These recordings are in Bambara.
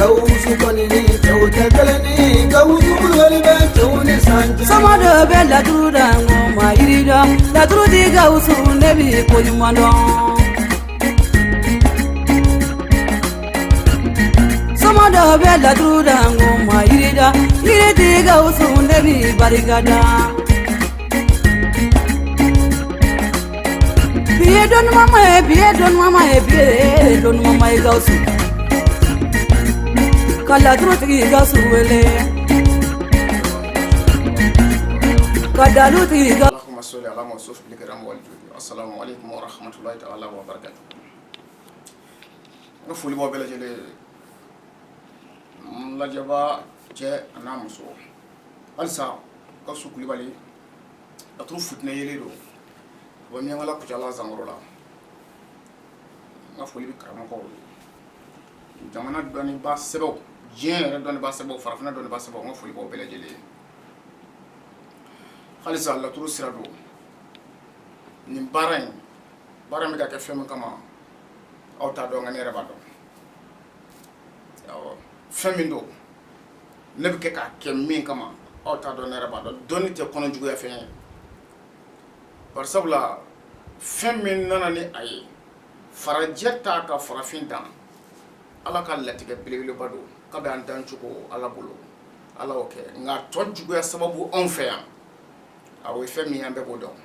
gawusu konini tawta galani gawusu walba tawni sanja samado be la truda ngoma irida la trudi gawusu nebi ko nyumando samado be la truda ngoma irida iridi gawusu nebi barigada biye don mama gawusu kala truti gawusu wele kadaluti ga Allahumma salli ala Muhammad bil kiram wal judi. Assalamu alaikum wa rahmatullahi ta'ala wa barakatuh. No fuli bo bela jele la jaba je anamuso alsa ka sukuli bali atru futne yele do bo mi ngala ku jala zangoro la na fuli bi karama ko jamana doni ba sebo je doni ba sebo farafna doni ba sebo no fuli bo bela jele Khalisa la turu sirado ni baran mi ka ke fem kama auta do ngane reba do yawo femindo ne bi ke ka ke min kama auta do ne reba do doni te kono jugo ya fen par sabla femin nana ni ay farajeta ka farafin dan ala ka latige bilibili bado ka be an dan chuko ala bolo ala oke nga to jugo ya sababu on fe ya awo femi ambe bodo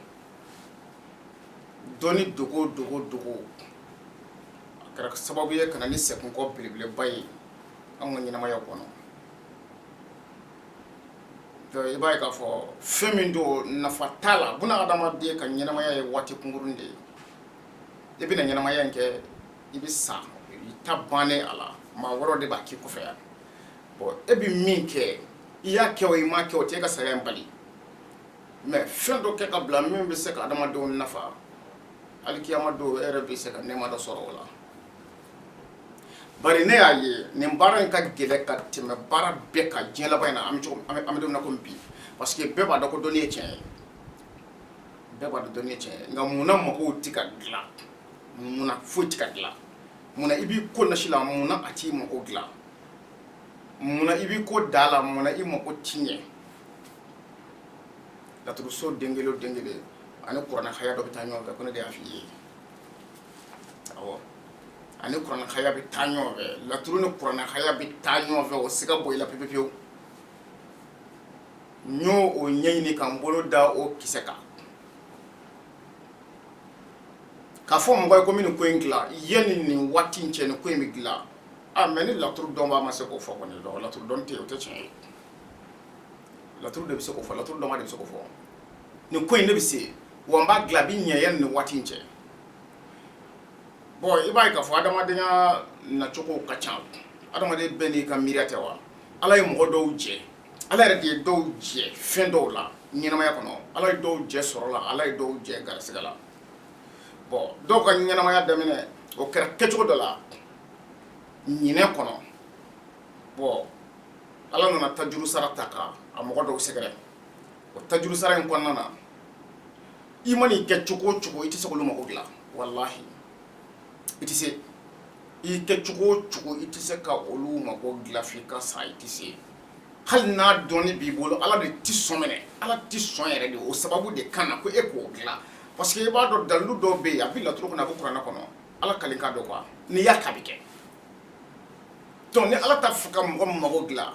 doni dogo akara sababu ye kana ni sekun ko bilibile bayi an wani na mayo kono to ibay ka fo femi ndo na fatala buna adama de kan nyina maya ye wati kungurunde ebi na nyina maya nke ibi sa itabane ala ma woro de ba ki ko fe ya bo ebi minke iya kewo ma kewo te ka sayam bali mais fen do ke ka bla min be se ka adama do nafa alkiyama do rb se ka nema do soro wala bari ne aye ne baran ka gele ka time bara be ka jela bayna am do na ko mbi parce que be ba do ko donné tien nga muna mako tika gla muna fu tika gla muna ibi ko na shila muna ati mako gla muna ibi ko dala muna i mako tinye la turu so dengelo ani qur'an khaya do bitanyo be ko ne de afi awo ani qur'an khaya bi tanyo be la turu ne qur'an khaya bi tanyo be o siga boy la pepepio nyo o nyeyni kan bolo da o kiseka ka fo mo ko min ko ingla yeni ni wati nche ne ko mi gla ameni la turu do ba ma se ko fo ko ne do la turu don te o te chen la turu de bi se ko fo la turu do ma de bi se ko fo ni ko ne bi se wamba glabi nyen ni wati nche boy ibay ka fo adama de na choko ka chan adama de beni ka miriate wa ala yi mo do je ala re de do je fen do la nyina ma yakono ala yi do je soro la ala yi do je gar sigala bo do ka nyina ma ya de mine o kera kecho do la nyine kono bo ala na tajuru sarata ka amogo do segere o tajuru sara en kono na imani ke chuko iti se ko luma ogla wallahi iti se ite chuko iti se ka oluma ko glafika sa iti se hal na doni bibolo ala de tisomene ala tison yere de o sababu de kana ko e ko ogla parce que ba do dalu do be abi la tro ko na ko qur'ana kono ala kalika do kwa ni ya kabike to ne ala ta fuka mo ogla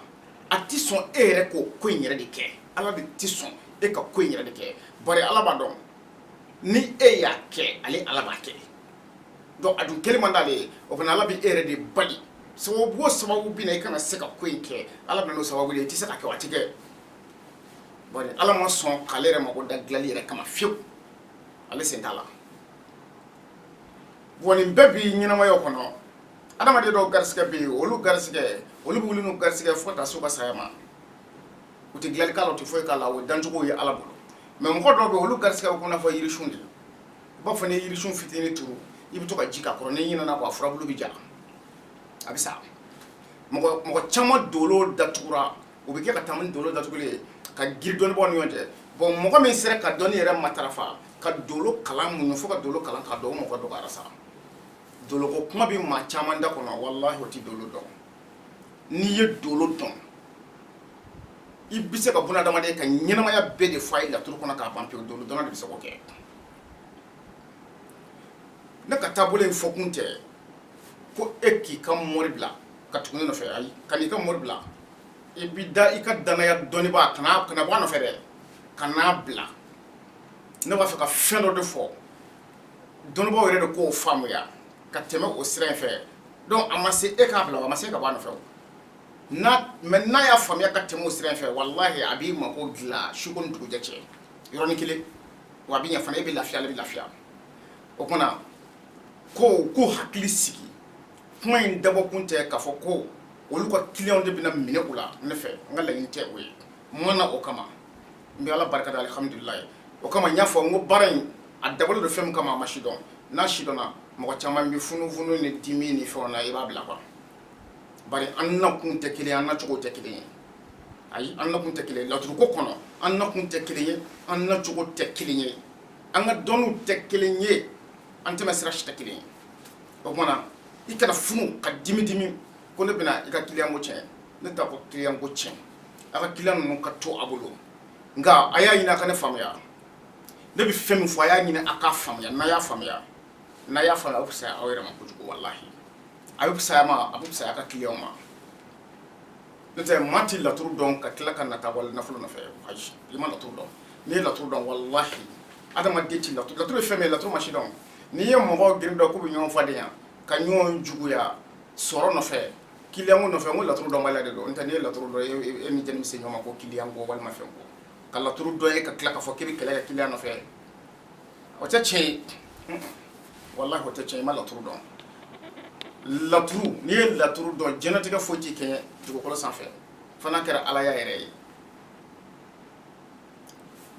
atison ere ko nyere de ke ala de tison e ka ko nyere de ke bare ala ba don ni e ya ke ale alaba ke do adu kelima ndale o bana alabi ere de bali sababu bi na kana seka kwenke alaba no sababu de ti seka ke watige bari ala mo son kalere mako da glali re kama fiu ale sentala woni bebi nyina mayo kono adama de do garsike bi olu bulu no garsike fota suba sayama uti glali kala to foy kala o danjugo ye ala bulu mais mo do be olu garsike ko na fo yiri shundi ba fa ne yiri shun fitini turu ibi to ka jika ko ne yina na ko afura bulu bi jala abisa mo chama dolo datura o be ke ka tamun dolo datugule ka girdon bon yonte bon mo ko min sere ka doni yere matarafa ka dolo kalam mun fo ka dolo kalam ka do mo ko do garasa dolo ko kuma bi ma chama nda ko na wallahi oti dolo do n'i ye dolo dɔn i bɛ se ka buna adamaden ka ɲɛnamaya bɛɛ de fɔ a ye laturu kɔnɔ k'a ban pewu dolo dɔnna de bɛ se k'o kɛ ne ka taabolo in fɔ kun tɛ ko e k'i ka mɔri bila ka tugu ne nɔfɛ ayi ka n'i ka mɔri bila i bɛ da i ka danaya dɔnnibaa kana bɔ a nɔfɛ dɛ ka n'a bila ne b'a fɛ ka fɛn dɔ de fɔ dɔnnibaaw yɛrɛ de k'o faamuya ka tɛmɛ o sira in fɛ donc a ma se e k'a bila a ma se ka bɔ a nɔfɛ o mais n'a y'a faamuya ka tɛmɛ o sira in fɛ walahi a b'i mako dilan su ko ni dugujɛ cɛ yɔrɔnin kelen wa a bɛ ɲɛ fana e bɛ lafiya ale bɛ lafiya o kumana ko hakili sigi kuma in dabɔ kun tɛ k'a fɔ ko olu ka client de bɛna minɛ u la ne fɛ n ka laɲini tɛ o ye mun na o kama n bɛ ala barikada alhamdulilayi o kama n y'a fɔ n ko baara in a dabɔlen don fɛn min kama a ma sidɔn n'a sidɔnna mɔgɔ caman bɛ funufunu ni dimi ni fɛnw na i b'a bila quoi bari an na kun tɛ kelen an na cogo tɛ kelen ye ayi an na kun tɛ kelen laturu ko kɔnɔ an na kun tɛ kelen ye an na cogo tɛ kelen ye an ka dɔnniw tɛ kelen ye an tɛmɛ sira si tɛ kelen ye o kumana i kana funu ka dimi ko ne bɛna i ka client ko tiɲɛ ne t'a fɔ client ko tiɲɛ a ka client ninnu ka to a bolo nka a y'a ɲini a ka ne faamuya ne bɛ fɛn min fɔ a y'a ɲini a k'a faamuya n'a y'a faamuya a bɛ fisaya aw yɛrɛ ma kojugu walahi a bɛ fisaya ma a bɛ fisaya a ka client ma n'o tɛ maa tɛ laturu dɔn ka tila ka nata wali nafolo nɔfɛ ayi i ma laturu dɔn n'i ye laturu dɔn walahi adamaden tɛ laturu ye fɛn min ye laturu ma si dɔn n'i ye mɔgɔw girin dɔn k'u bɛ ɲɔgɔn fadenya ka ɲɔgɔn juguya sɔrɔ nɔfɛ client ko nɔfɛ n ko laturu dɔn waleya de don n'o tɛ n'i ye laturu dɔn e ni jɛni bɛ se ɲɔgɔn ma ko client ko walima fɛn ko ka laturu dɔn e ka tila k'a fɔ k'i bɛ kɛlɛ kɛ client nɔfɛ o tɛ tiɲɛ ye wallahi o tɛ tiɲɛ i ma laturu dɔn laturu n'i ye laturu dɔn diɲɛlatigɛ foyi t'i kɛɲɛ dugukolo sanfɛ fo n'a kɛra ala yɛrɛ ye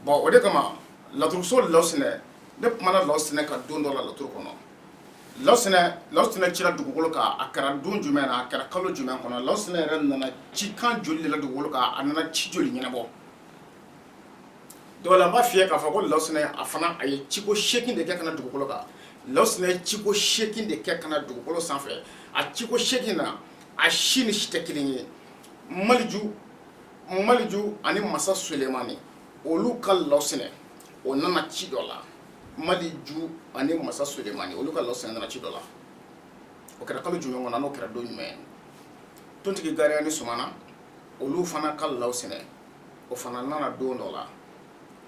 bon o de kama laturuso lawsinɛ ne kumana lawsinɛ ka don dɔ la laturu kɔnɔ lawsinɛ cira dugukolo kan a kɛra don jumɛn na a kɛra kalo jumɛn kɔnɔ lawsinɛ yɛrɛ nana cikan joli de la dugukolo kan a nana ci joli ɲɛnabɔ donc la n b'a f'i ye k'a fɔ ko lawsinɛ a fana a ye ciko 8 de kɛ ka na dugukolo kan lawsinɛ ye ciko 8 de kɛ ka na dugukolo sanfɛ a ciko 8 na a si ni si tɛ kelen ye maliju ani masa sulemani olu ka lawsinɛ o nana ci dɔ la maliju ani masa sulemani olu ka lawsinɛ nana ci dɔ la o kɛra kalo jumɛn kɔnɔ n'o kɛra don jumɛn tontigi gariya ni sumana olu fana ka lawsinɛ o fana nana don dɔ la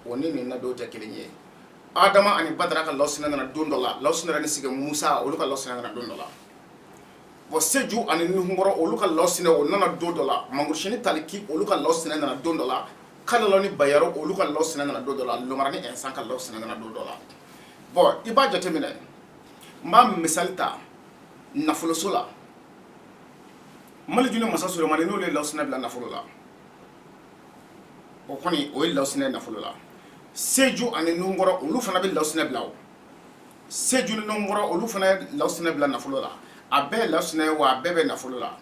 o ni nin na don tɛ kelen ye adama ani badara ka lawsinɛ nana don dɔ la lawsinɛ ni sigi musa olu ka lawsinɛ nana don dɔ la bon seju ani nuhunkɔrɔ olu ka lawsinɛ o nana don dɔ la mangurushini taliki olu ka lawsinɛ nana don dɔ la kalalaw ni bayaro olu ka lawsinɛ nana don dɔ la lomara ni ɛnsan ka lawsinɛ nana don dɔ la bon i b'a jateminɛ n b'a misali ta nafoloso la maliju ni masa sulemani n'olu ye lawsinɛ bila nafolo la o kɔni o ye lawsinɛ nafolo la seju ani nuhunkɔrɔ olu fana bɛ lawsinɛ bila o seju ni nuhunkɔrɔ olu fana ye lawsinɛ bila nafolo la a bɛɛ ye lawsinɛ wa a bɛɛ bɛ nafolo la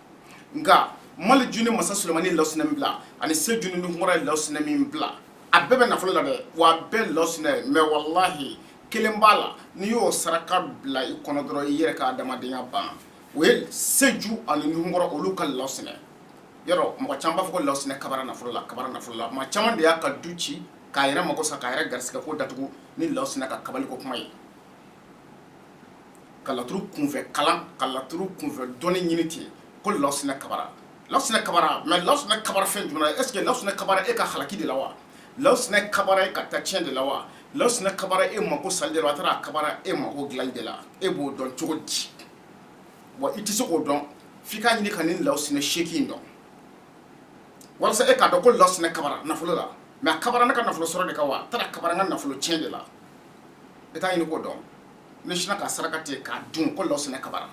nka maliju ni masa sulemani ye lawsinɛ min bila ani seju ni nuhunkɔrɔ ye lawsinɛ min bila a bɛɛ bɛ nafolo la dɛ wa a bɛɛ lawsinɛ mais wallahi kelen b'a la n'i y'o saraka bila i kɔnɔ dɔrɔn i yɛrɛ ka adamadenya ban o ye seju ani nuhunkɔrɔ olu ka lawsinɛ yɔrɔ mɔgɔ caman b'a fɔ ko lawsinɛ kabara nafolo la maa caman de y'a ka du ci k'a yɛrɛ mago sa k'a yɛrɛ garisigɛ ko datugu ni lawsinɛ ka kabali ko kuma ye ka laturu kunfɛ kalan ka laturu kunfɛ dɔnni ɲini ten ko lawsinɛ kabara mais lawsinɛ kabara fɛn jumɛn est ce que lawsinɛ kabara e ka halaki de la wa lawsinɛ kabara e ka taa tiɲɛ de la wa lawsinɛ kabara e mako sali de la a taara a kabara e mako dilanli de la e b'o dɔn cogo di bon i tɛ se k'o dɔn f'i k'a ɲini ka nin lawsinɛ 8 in dɔn walasa e k'a dɔn ko lawsinɛ kabara nafolo la mais a kabara ne ka nafolo sɔrɔ de kan wa a taara kabara n ka nafolo tiɲɛ de la e t'a ɲini k'o dɔn ne sinna ka saraka tigɛ k'a dun ko lawsinɛ kabara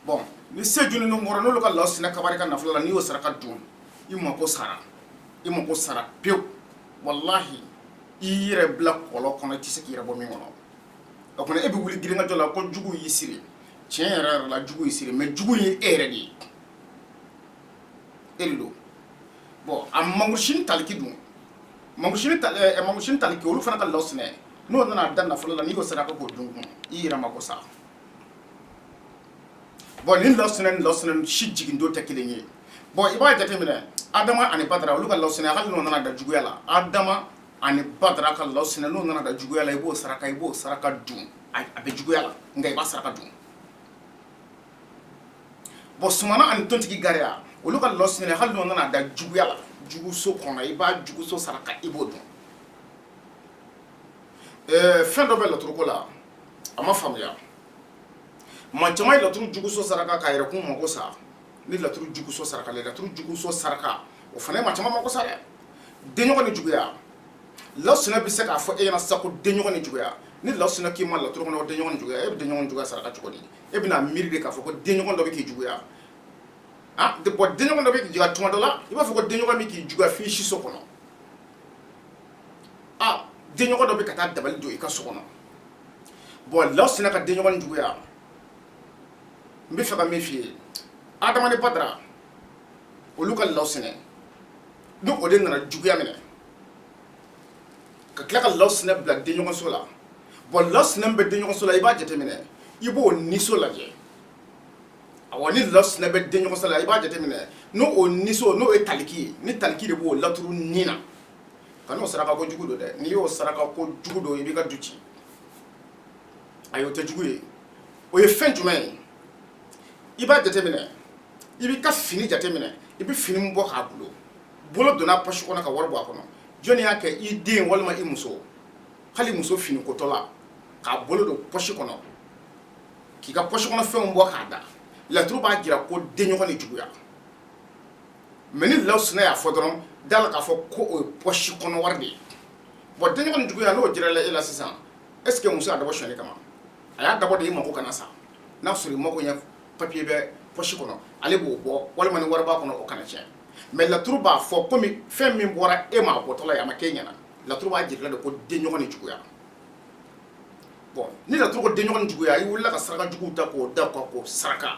bon ni seju ni nuhunkɔrɔ n'olu ka lawsinɛ kabara i ka nafolo la n'i y'o saraka dun i mako sara pewu wallahi i yɛrɛ bila kɔlɔ kɔnɔ i tɛ se k'i yɛrɛ bɔ min kɔnɔ o kɔnɔ e bɛ wuli girinkajɔ la ko jugu y'i siri tiɲɛ yɛrɛ la jugu y'i siri mais jugu ye e yɛrɛ de ye e de don bon a mangurushini taliki dun mangurushini taliki olu fana ka lawsinɛ n'o nana da nafolo la n'i y'o saraka k'o dun kun i yɛrɛ mako sa bon ni lawsinɛ si jigin do tɛ kelen ye bon i b'a jateminɛ adama ani badara olu ka lawsinɛ hali n'u nana da juguya la adama ani badara ka lawsinɛ n'u nana da juguya la i b'o saraka dun a bɛ juguya la nka i b'a saraka dun bon sumana ani tontigi gariya olu ka lawsinɛ hali n'u nana da juguya la juguso kɔnɔ i b'a juguso saraka i b'o dun fɛn dɔ bɛ laturuko la a ma faamuya maa caman ye laturu juguso saraka k'a yɛrɛ kun mago sa ni laturu juguso saraka le laturu juguso saraka o fana ye maa caman mago sa dɛ denɲɔgɔn ni juguya lawsinɛ bɛ se k'a fɔ e ɲɛna sisan ko denɲɔgɔn ni juguya ni lawsinɛ k'i ma laturu kɔnɔ ko denɲɔgɔn ni juguya e bɛ denɲɔgɔn juguya saraka cogo di e bɛna miiri de k'a fɔ ko denɲɔgɔn dɔ bɛ k'i juguya bɔn denɲɔgɔn dɔ bɛ k'i juguya tuma dɔ la i b'a fɔ ko denɲɔgɔn bɛ k'i juguya f'i siso kɔnɔ denɲɔgɔn dɔ bɛ ka taa dabali don i ka so kɔnɔ bon lawsinɛ ka denɲɔgɔn ni juguya n bɛ fɛ ka min f'i ye adama ni badara olu ka lawsinɛ ni o de nana juguya minɛ ka tila ka lawsinɛ bila denɲɔgɔnso la bon lawsinɛ min bɛ denɲɔgɔnso la i b'a jateminɛ i b'o niso lajɛ awɔ ni lawsinɛ bɛ denɲɔgɔnso la i b'a jateminɛ n'o niso n'o ye taliki ye ni taliki de b'o laturu nin na ka n'o saraka ko jugu don dɛ n'i y'o saraka ko jugu don i b'i ka du ci ayi o tɛ jugu ye o ye fɛn jumɛn ye i b'a jateminɛ i b'i ka fini jateminɛ i bɛ fini min bɔ k'a bolo donna poche kɔnɔ ka wari bɔ a kɔnɔ jɔnni y'a kɛ i den walima i muso hali muso fini kotɔ la k'a bolo don poche kɔnɔ k'i ka poche kɔnɔ fɛnw bɔ k'a da laturu b'a jira ko denɲɔgɔn ni juguya mɛ ni lawsinɛ y'a fɔ dɔrɔn da la k'a fɔ ko o ye poche kɔnɔ wari de ye bon denɲɔgɔn ni juguya n'o jirala e la sisan est ce que muso y'a dabɔ sonyali kama a y'a dabɔ de i mako kana sa n'a sɔrɔ i mako ɲɛ papier bɛ poche kɔnɔ ale b'o bɔ walima ni wari b'a kɔnɔ o kana tiɲɛ mɛ laturu b'a fɔ komi fɛn min bɔra e ma a bɔtɔla ye a ma k'e ɲɛna laturu b'a jirala de ko denɲɔgɔn ni juguya bon ni laturu ko denɲɔgɔn ni juguya i wulila ka saraka juguw ta k'o da k'o saraka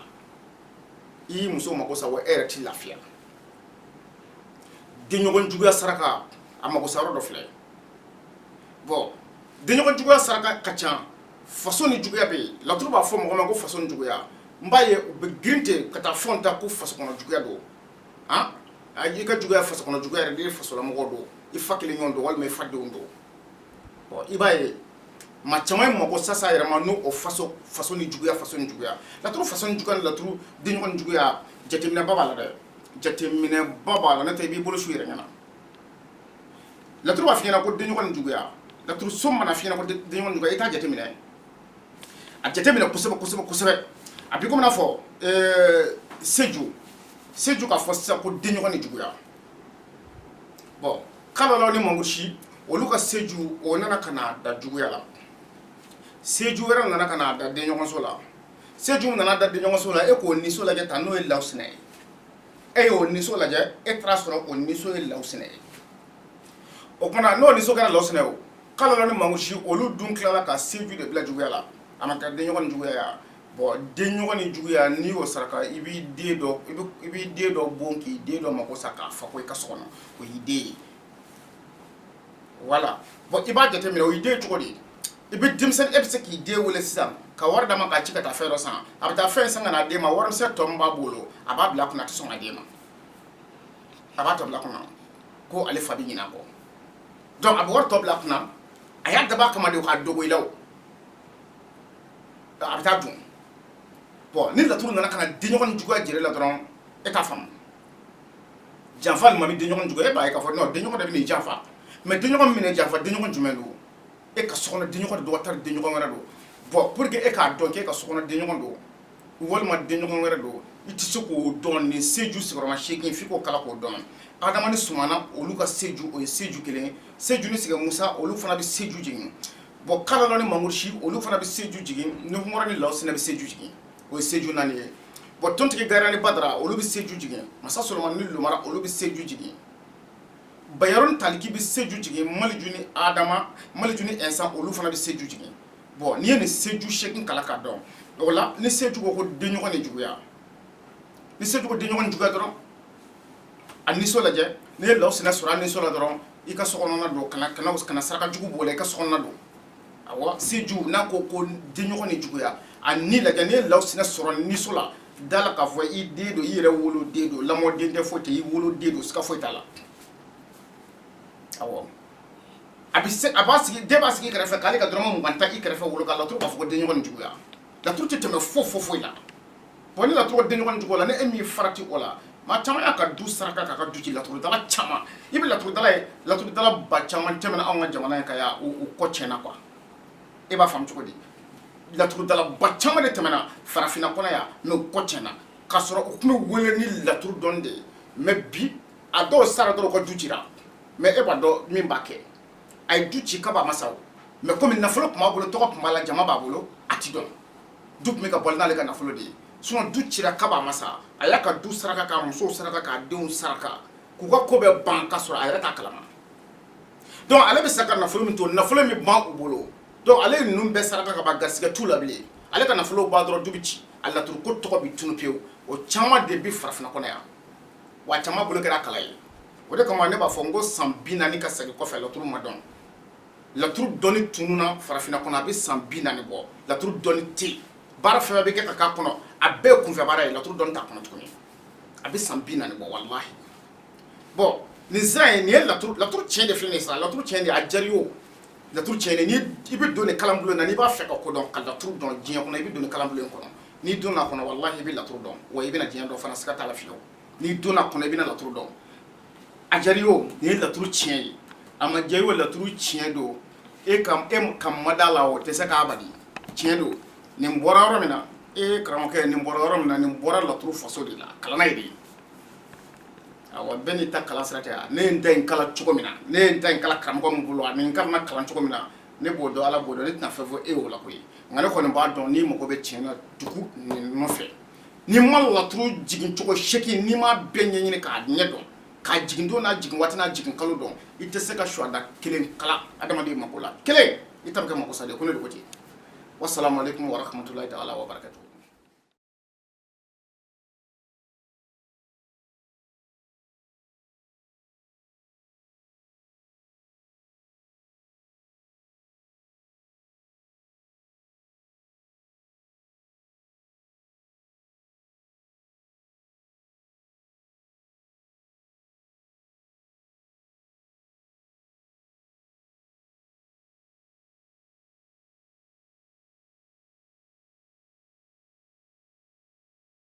i y'i muso mako sa wa e yɛrɛ ti lafiya denɲɔgɔn juguya saraka a mako sa yɔrɔ dɔ filɛ bon denɲɔgɔn juguya saraka ka ca faso ni juguya bɛ yen laturu b'a fɔ mɔgɔ ma ko faso ni juguya n b'a ye u bɛ girin ten ka taa fɛnw ta ko faso kɔnɔ juguya don i ka juguya faso kɔnɔ juguya yɛrɛ de ye fasolamɔgɔ don i fa kelen ɲɔgɔn don walima i fa denw don bon i b'a ye maa caman ye mako sasa yɛrɛ ma n'o faso ni juguya laturu faso ni juguya ni laturu denɲɔgɔn ni juguya jateminɛba b'a la dɛ jateminɛba b'a la n'o tɛ i b'i bolo su yɛrɛ ɲɛna laturu b'a f'i ɲɛna ko denɲɔgɔn ni juguya laturu so mana f'i ɲɛna ko denɲɔgɔn ni juguya i t'a jateminɛ a jateminɛ kosɛbɛ a b'i komi n'a fɔ seju k'a fɔ sisan ko denɲɔgɔn ni juguya bon kalalaw ni mangusi olu ka seju o nana ka na da juguya la seju wɛrɛ nana ka na da denɲɔgɔnso la seju nana da denɲɔgɔnso la e k'o niso lajɛ tan n'o ye lawsinɛ ye e y'o niso lajɛ e taara sɔrɔ o niso ye lawsinɛ ye o kumana n'o niso kɛra lawsinɛ ye o kalalaw ni mangusi olu dun tilala ka seju de bila juguya la a ma kɛ denɲɔgɔn ni juguya ye bon denɲɔgɔn ni juguya n'i y'o saraka i b'i den dɔ bon k'i den dɔ mako sa k'a fa ko i ka so kɔnɔ o y'i den ye voilà bon i b'a jateminɛ o y'i den cogo di i bɛ denmisɛnnin e bɛ se k'i den wele sisan ka wari d'a ma k'a ci ka taa fɛn dɔ san a bɛ taa fɛn san ka n'a d'e ma warimisɛn tɔ min b'a bolo a b'a bila a kunna a tɛ sɔn ka d'e ma a b'a tɔ bila a kunna ko ale fa bɛ ɲinɛ a kɔ donc a bɛ wari tɔ bila a kunna a y'a dabɔ a kama de k'a dogo i la o a bɛ taa dun bon ni laturu nana ka na denɲɔgɔn ni juguya jira la dɔrɔn e t'a faamu janfa nin ma bɛ denɲɔgɔn ni juguya e b'a ye k'a fɔ non denɲɔgɔn de bɛ n'i janfa mais denɲɔgɔn min bɛ janfa denɲɔgɔn jumɛn don e ka sokɔnɔ denɲɔgɔn de don wata denɲɔgɔn wɛrɛ don bon pour que e k'a dɔn k'e ka sokɔnɔ denɲɔgɔn don walima denɲɔgɔn wɛrɛ don i tɛ se k'o dɔn ni seju sigiyɔrɔma 8 f'i k'o kala k'o dɔn adama ni sumana olu ka seju o ye seju kelen ye seju ni sɛgɛ musa olu fana bɛ seju jigin bon kalalaw ni mangurusi olu fana bɛ seju jigin ni humɔrɔ ni lawsinɛ bɛ seju jigin o ye seju naani ye bon tontigi gariya ni badara olu bɛ seju jigin masa solomani ni lumara olu bɛ seju jigin bayaro ni taliki bɛ seju jigin maliju ni adama maliju ni ɛnsan olu fana bɛ seju jigin bon n'i ye nin seju 8 kala k'a dɔn o la ni seju ko denɲɔgɔn ni juguya ni seju ko denɲɔgɔn ni juguya dɔrɔn a niso lajɛ n'i ye lawsinɛ sɔrɔ a niso la dɔrɔn i ka sokɔnɔna don kana saraka jugu b'o la i ka sokɔnɔna don awɔ seju n'a ko denɲɔgɔn ni juguya a ni lajɛ n'i ye lawsinɛ sɔrɔ niso la dala k'a fɔ i den don i yɛrɛ wolo den don lamɔden tɛ foyi tɛ i wolo den don siga foyi t'a la awɔ a b'a sigi den b'a sigi i kɛrɛfɛ k'ale ka dɔrɔmɛ 20 ta i kɛrɛfɛ wolo ka laturu b'a fɔ ko denɲɔgɔn nin juguya laturu tɛ tɛmɛ foyi la bon ni laturu denɲɔgɔn nin juguya la ni e min farati o la maa caman y'a ka du saraka k'a ka du ci laturudala caman i bɛ laturudala ba caman tɛmɛna anw ka jamana in kan yan u kɔ tiɲɛna quoi e b'a faamu cogo di laturudala ba caman de tɛmɛna farafinna kɔnɔ yan mɛ u kɔ tiɲɛna k'a sɔrɔ u tun bɛ wele ni laturu dɔn de ye mɛ bi a dɔw sara dɔrɔn u ka du cira mɛ e b'a dɔn min b'a kɛ a ye du ci k'a b'a ma sa o mɛ komi nafolo tun b'a bolo tɔgɔ tun b'a la jama b'a bolo a ti dɔn du tun bɛ ka bɔ n'ale ka nafolo de ye sinon du cira k'a b'a ma sa a y'a ka du saraka k'a musow saraka k'a denw saraka k'u ka ko bɛɛ ban k'a sɔrɔ a yɛrɛ t'a kalama donc ale bɛ se ka nafolo min to nafolo min ban u bolo donc ale ye ninnu bɛɛ saraka ka ban garisɛgɛ t'u la bilen ale ka nafolo b'a dɔrɔn du bɛ ci a laturu ko tɔgɔ bɛ tunu pewu o caman de bɛ farafinna kɔnɔ yan wa caman bolo kɛra kala ye o de kama ne b'a fɔ n ko san 40 ka segin kɔfɛ laturu ma dɔn laturu dɔnni tununa farafinna kɔnɔ a bɛ san 40 bɔ laturu dɔnni tɛ yen baara fɛn bɛ kɛ ka k'a kɔnɔ a bɛɛ ye kunfɛ baara ye laturu dɔnni t'a kɔnɔ tuguni a bɛ san 40 bɔ walahi bon nin sira in nin ye laturu tiɲɛ de filɛ nin ye sa laturu tiɲɛ de a diyara i ye o laturu tiɲɛ de ni i bɛ don nin kalanbulon na n'i b'a fɛ ka ko dɔn ka laturu dɔn diɲɛ kɔnɔ i bɛ don nin kalanbulon in kɔnɔ n'i donna a kɔnɔ walahi i bɛ laturu dɔn wa i bɛna diɲɛ dɔn fana siga t'a la fiyewu n'i donna a kɔnɔ i bɛna laturu dɔn a diyara i ye o nin ye laturu tiɲɛ ye a ma diya i ye o laturu tiɲɛ don e ka mada la o tɛ se k'a bali tiɲɛ don nin bɔra yɔrɔ min na karamɔgɔkɛ nin bɔra yɔrɔ min na nin bɔra laturu faso de la kalanna ye de awɔ bɛɛ n'i ta kalan sira tɛ ne ye n ta in kalan cogo min na ne ye n ta in kalan karamɔgɔ min bolo ani n kan ka kalan cogo min na ne b'o dɔn ala b'o dɔn ne tɛna fɛn fɔ e y'o la koyi nka ne kɔni b'a dɔn n'i mago bɛ tiɲɛ na dugu nin nɔfɛ n'i ma laturu jigin cogo seegin n'i ma bɛɛ ɲɛɲini k'a ɲɛ dɔn k'a jigin don n'a jigin waati n'a jigin kalo dɔn i tɛ se ka suwada kelen kalan adamaden mako la kelen i ta bɛ kɛ mako sa de ko ne de ko ten wasalaamu aleykum wa rahmatulahi taala wa barakatuh